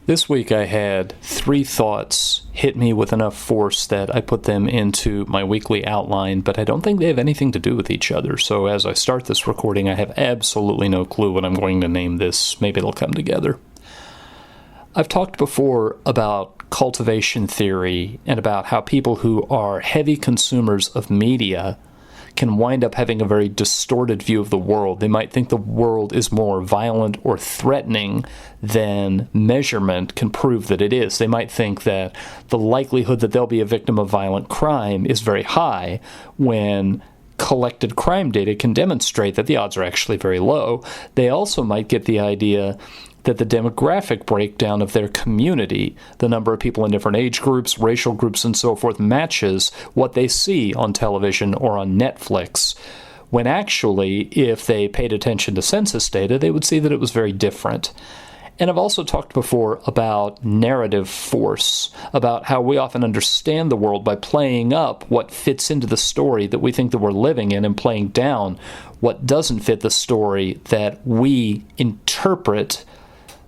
This week I had 3 thoughts hit me with enough force that I put them into my weekly outline, but I don't think they have anything to do with each other. So as I start this recording, I have absolutely no clue what I'm going to name this. Maybe it'll come together. I've talked before about cultivation theory and about how people who are heavy consumers of media can wind up having a very distorted view of the world. They might think the world is more violent or threatening than measurement can prove that it is. They might think that the likelihood that they'll be a victim of violent crime is very high when collected crime data can demonstrate that the odds are actually very low. They also might get the idea that the demographic breakdown of their community, the number of people in different age groups, racial groups, and so forth, matches what they see on television or on Netflix, when actually, if they paid attention to census data, they would see that it was very different. And I've also talked before about narrative force, about how we often understand the world by playing up what fits into the story that we think that we're living in and playing down what doesn't fit the story that we interpret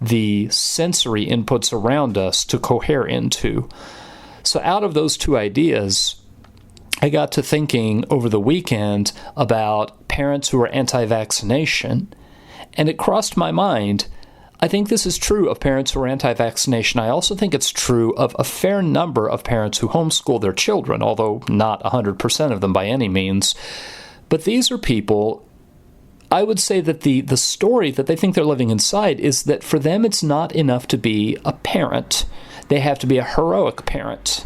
the sensory inputs around us to cohere into. So out of those 2 ideas, I got to thinking over the weekend about parents who are anti-vaccination, and it crossed my mind, I think this is true of parents who are anti-vaccination. I also think it's true of a fair number of parents who homeschool their children, although not 100% of them by any means. But these are people, I would say that the story that they think they're living inside is that for them it's not enough to be a parent. They have to be a heroic parent.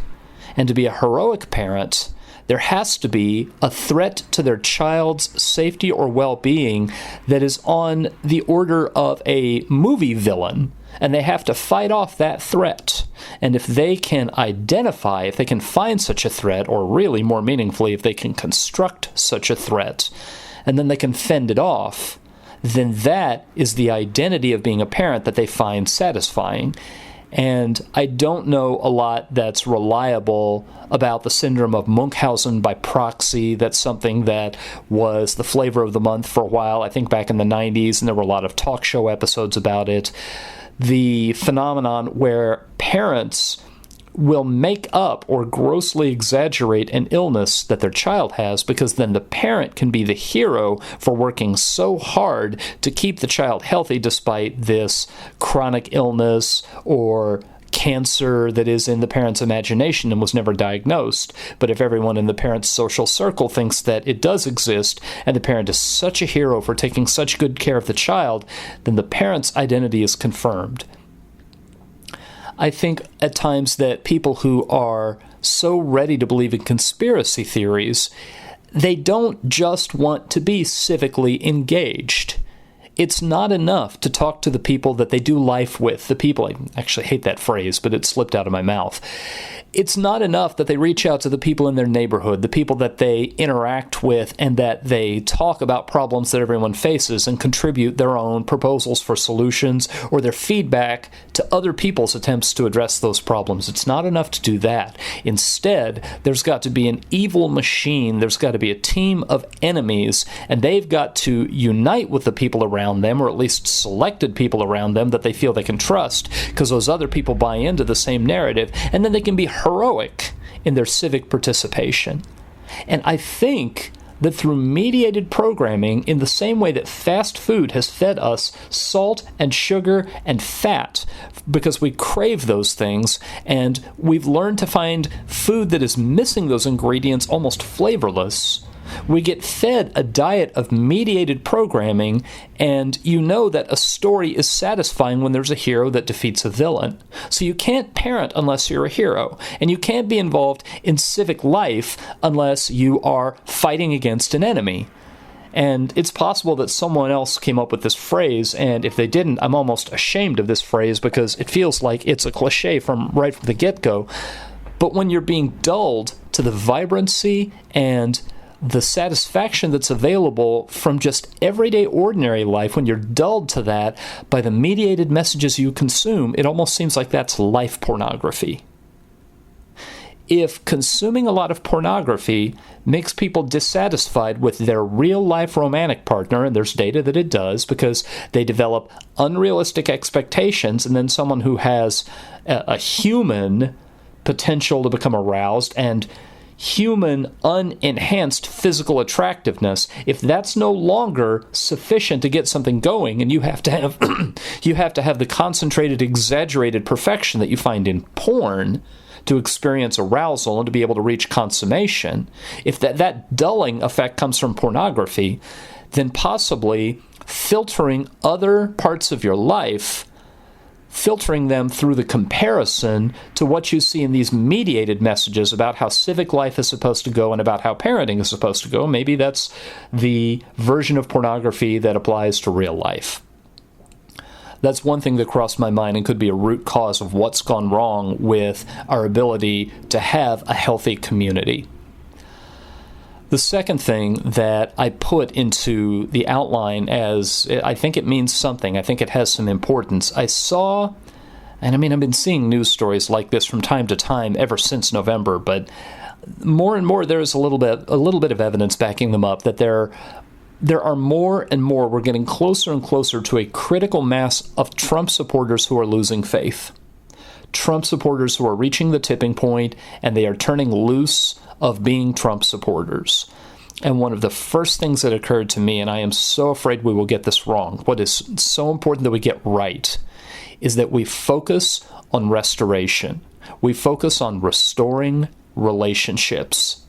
And to be a heroic parent, there has to be a threat to their child's safety or well-being that is on the order of a movie villain. And they have to fight off that threat. And if they can identify, if they can find such a threat, or really more meaningfully, if they can construct such a threat, and then they can fend it off, then that is the identity of being a parent that they find satisfying. And I don't know a lot that's reliable about the syndrome of Munchausen by proxy. That's something that was the flavor of the month for a while, I think back in the 90s, and there were a lot of talk show episodes about it. The phenomenon where parents will make up or grossly exaggerate an illness that their child has because then the parent can be the hero for working so hard to keep the child healthy despite this chronic illness or cancer that is in the parent's imagination and was never diagnosed. But if everyone in the parent's social circle thinks that it does exist and the parent is such a hero for taking such good care of the child, then the parent's identity is confirmed. I think at times that people who are so ready to believe in conspiracy theories, they don't just want to be civically engaged. It's not enough to talk to the people that they do life with, the people, I actually hate that phrase, but it slipped out of my mouth. It's not enough that they reach out to the people in their neighborhood, the people that they interact with, and that they talk about problems that everyone faces and contribute their own proposals for solutions or their feedback to other people's attempts to address those problems. It's not enough to do that. Instead, there's got to be an evil machine. There's got to be a team of enemies, and they've got to unite with the people around them, or at least selected people around them that they feel they can trust, because those other people buy into the same narrative, and then they can be heroic in their civic participation. And I think that through mediated programming, in the same way that fast food has fed us salt and sugar and fat, because we crave those things, and we've learned to find food that is missing those ingredients almost flavorless, we get fed a diet of mediated programming, and you know that a story is satisfying when there's a hero that defeats a villain. So you can't parent unless you're a hero, and you can't be involved in civic life unless you are fighting against an enemy. And it's possible that someone else came up with this phrase, and if they didn't, I'm almost ashamed of this phrase because it feels like it's a cliche from right from the get-go. But when you're being dulled to the vibrancy and the satisfaction that's available from just everyday ordinary life, when you're dulled to that by the mediated messages you consume, it almost seems like that's life pornography. if consuming a lot of pornography makes people dissatisfied with their real-life romantic partner, and there's data that it does, because they develop unrealistic expectations, and then someone who has a human potential to become aroused and human unenhanced physical attractiveness, if that's no longer sufficient to get something going, and you have to have you have to have the concentrated, exaggerated perfection that you find in porn to experience arousal and to be able to reach consummation, if that dulling effect comes from pornography, then possibly filtering other parts of your life, filtering them through the comparison to what you see in these mediated messages about how civic life is supposed to go and about how parenting is supposed to go. Maybe that's the version of pornography that applies to real life. That's one thing that crossed my mind and could be a root cause of what's gone wrong with our ability to have a healthy community. The second thing that I put into the outline, as I think it means something, I think it has some importance. I saw, and I've been seeing news stories like this from time to time ever since November, but more and more there's a little bit of evidence backing them up that there are more and more, we're getting closer and closer to a critical mass of Trump supporters who are losing faith. Trump supporters who are reaching the tipping point, and they are turning loose of being Trump supporters. And one of the first things that occurred to me, and I am so afraid we will get this wrong, what is so important that we get right, is that we focus on restoration. We focus on restoring relationships.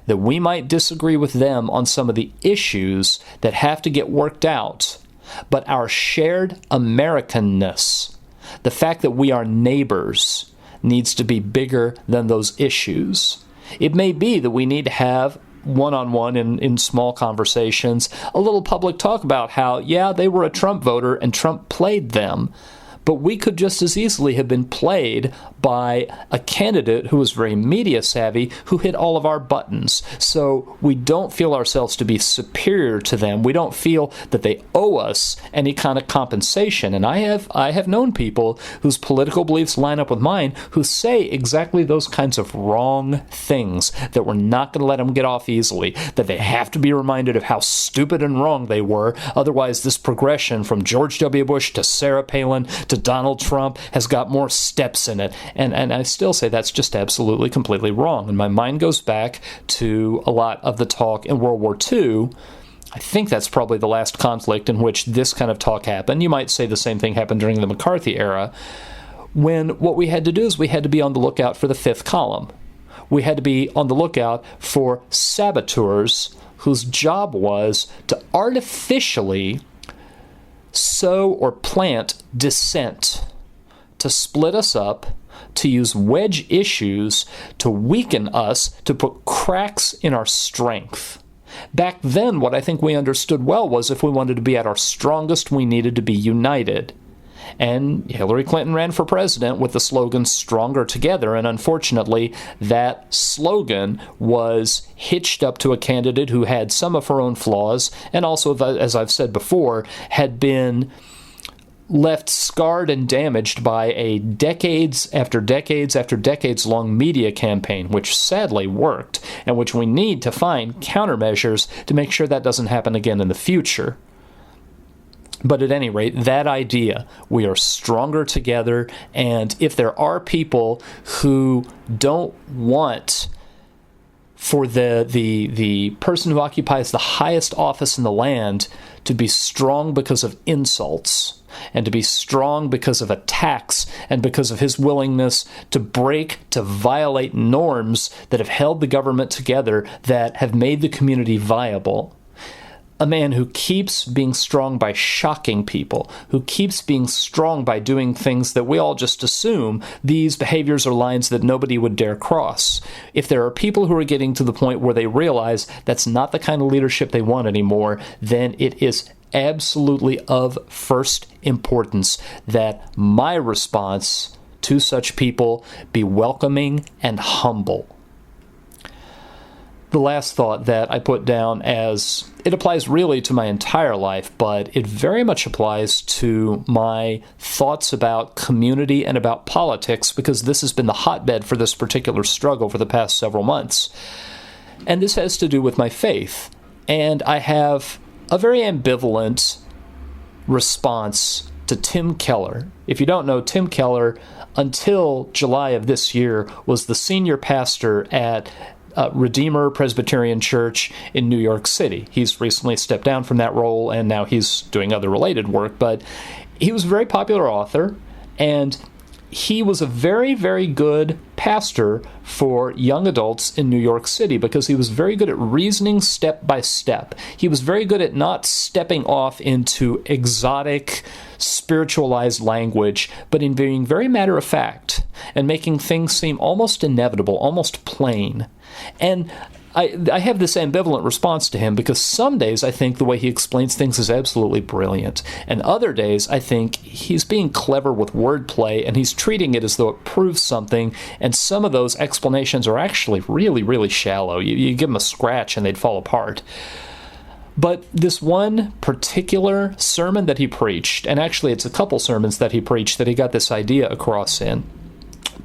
That we might disagree with them on some of the issues that have to get worked out, but our shared Americanness, the fact that we are neighbors, needs to be bigger than those issues. It may be that we need to have one-on-one in small conversations, a little public talk about how, yeah, they were a Trump voter and Trump played them. But we could just as easily have been played by a candidate who was very media savvy, who hit all of our buttons. So we don't feel ourselves to be superior to them. We don't feel that they owe us any kind of compensation. And I have known people whose political beliefs line up with mine who say exactly those kinds of wrong things, that we're not going to let them get off easily, that they have to be reminded of how stupid and wrong they were. Otherwise, this progression from George W. Bush to Sarah Palin to Donald Trump has got more steps in it. And I still say that's just absolutely, completely wrong. And my mind goes back to a lot of the talk in World War II. I think that's probably the last conflict in which this kind of talk happened. You might say the same thing happened during the McCarthy era, when what we had to do is we had to be on the lookout for the fifth column. We had to be on the lookout for saboteurs whose job was to artificially sow or plant dissent, to split us up, to use wedge issues to weaken us, to put cracks in our strength. Back then, what I think we understood well was if we wanted to be at our strongest, we needed to be united. And Hillary Clinton ran for president with the slogan, "Stronger Together," and unfortunately, that slogan was hitched up to a candidate who had some of her own flaws, and also, as I've said before, had been left scarred and damaged by a decades after decades after decades long media campaign, which sadly worked, and which we need to find countermeasures to make sure that doesn't happen again in the future. But at any rate, that idea, we are stronger together, and if there are people who don't want for the person who occupies the highest office in the land to be strong because of insults, and to be strong because of attacks, and because of his willingness to break, to violate norms that have held the government together, that have made the community viable. A man who keeps being strong by shocking people, who keeps being strong by doing things that we all just assume these behaviors are lines that nobody would dare cross. If there are people who are getting to the point where they realize that's not the kind of leadership they want anymore, then it is absolutely of first importance that my response to such people be welcoming and humble. the last thought that I put down, as it applies really to my entire life, but it very much applies to my thoughts about community and about politics, because this has been the hotbed for this particular struggle for the past several months. And this has to do with my faith. And I have a very ambivalent response to Tim Keller. If you don't know, Tim Keller, until July of this year, was the senior pastor at Redeemer Presbyterian Church in New York City. He's recently stepped down from that role, and now he's doing other related work, but he was a very popular author, and he was a very, very good pastor for young adults in New York City because he was very good at reasoning step by step. He was very good at not stepping off into exotic, spiritualized language, but in being very matter of fact and making things seem almost inevitable, almost plain. And I have this ambivalent response to him because some days I think the way he explains things is absolutely brilliant, and other days I think he's being clever with wordplay and he's treating it as though it proves something, and some of those explanations are actually really, really shallow. You give them a scratch and they'd fall apart. But this one particular sermon that he preached, and actually it's a couple sermons that he preached that he got this idea across in,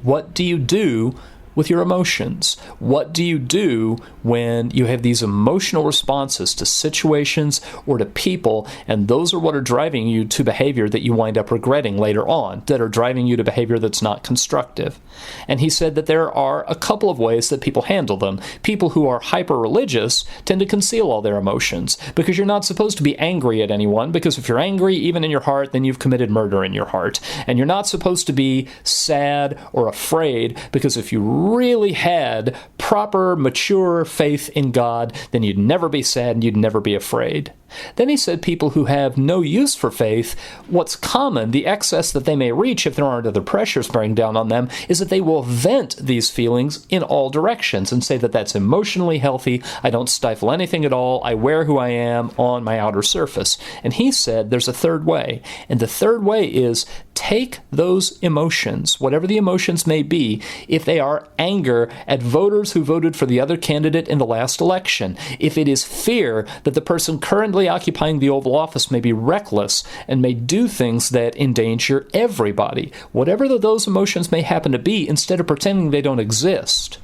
what do you do with your emotions? What do you do when you have these emotional responses to situations or to people, and those are what are driving you to behavior that you wind up regretting later on, that are driving you to behavior that's not constructive? And he said that there are a couple of ways that people handle them. People who are hyper-religious tend to conceal all their emotions, because you're not supposed to be angry at anyone, because if you're angry, even in your heart, then you've committed murder in your heart. And you're not supposed to be sad or afraid, because if you really had proper, mature faith in God, then you'd never be sad and you'd never be afraid. Then he said people who have no use for faith, what's common, the excess that they may reach if there aren't other pressures bearing down on them, is that they will vent these feelings in all directions and say that that's emotionally healthy. I don't stifle anything at all. I wear who I am on my outer surface. And he said there's a third way. And the third way is take those emotions, whatever the emotions may be, if they are anger at voters who voted for the other candidate in the last election, if it is fear that the person currently occupying the Oval Office may be reckless and may do things that endanger everybody, whatever those emotions may happen to be, instead of pretending they don't exist,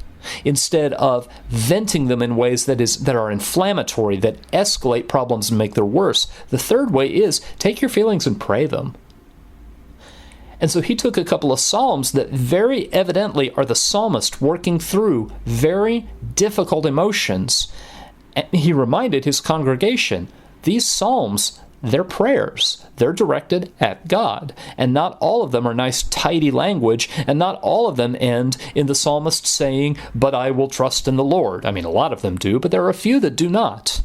instead of venting them in ways that are inflammatory, that escalate problems and make them worse, the third way is take your feelings and pray them. And so he took a couple of psalms that very evidently are the psalmist working through very difficult emotions. And he reminded his congregation, these psalms, they're prayers. They're directed at God. And not all of them are nice, tidy language, and not all of them end in the psalmist saying, but I will trust in the Lord. I mean, a lot of them do, but there are a few that do not.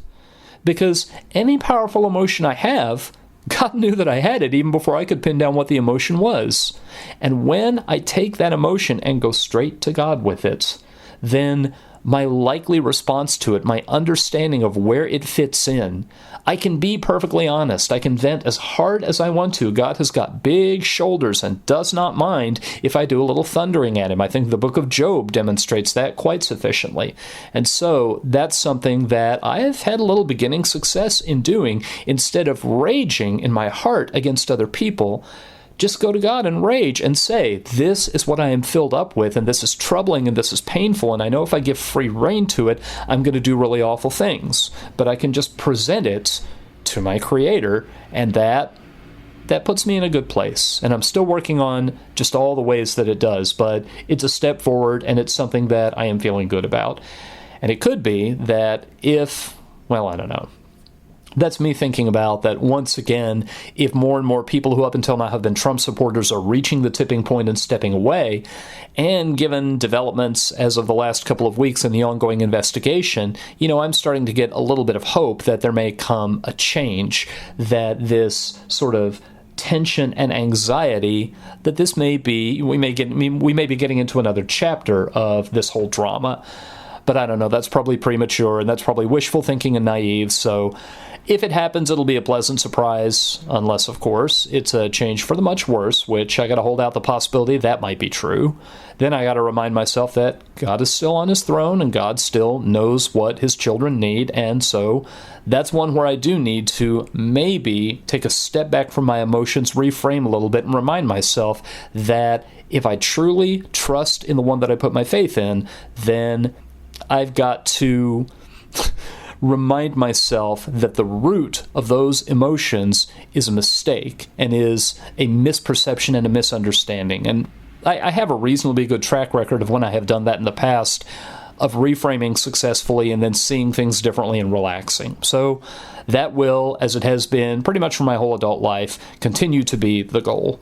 Because any powerful emotion I have, God knew that I had it even before I could pin down what the emotion was. And when I take that emotion and go straight to God with it, then my likely response to it, my understanding of where it fits in, I can be perfectly honest. I can vent as hard as I want to. God has got big shoulders and does not mind if I do a little thundering at him. I think the book of Job demonstrates that quite sufficiently. And so that's something that I have had a little beginning success in doing. Instead of raging in my heart against other people, just go to God and rage and say, this is what I am filled up with, and this is troubling, and this is painful, and I know if I give free rein to it, I'm going to do really awful things. But I can just present it to my Creator, and that puts me in a good place. And I'm still working on just all the ways that it does, but it's a step forward, and it's something that I am feeling good about. And it could be that if, well, I don't know. That's me thinking about that once again, if more and more people who up until now have been Trump supporters are reaching the tipping point and stepping away, and given developments as of the last couple of weeks in the ongoing investigation, I'm starting to get a little bit of hope that there may come a change, that this sort of tension and anxiety, that this may be, we may be getting into another chapter of this whole drama. But I don't know, that's probably premature, and that's probably wishful thinking and naive, so if it happens, it'll be a pleasant surprise, unless, of course, it's a change for the much worse, which I gotta hold out the possibility that might be true. Then I gotta remind myself that God is still on his throne, and God still knows what his children need, and so that's one where I do need to maybe take a step back from my emotions, reframe a little bit, and remind myself that if I truly trust in the one that I put my faith in, then I've got to remind myself that the root of those emotions is a mistake and is a misperception and a misunderstanding. And I have a reasonably good track record of when I have done that in the past, of reframing successfully and then seeing things differently and relaxing. So that will, as it has been pretty much for my whole adult life, continue to be the goal.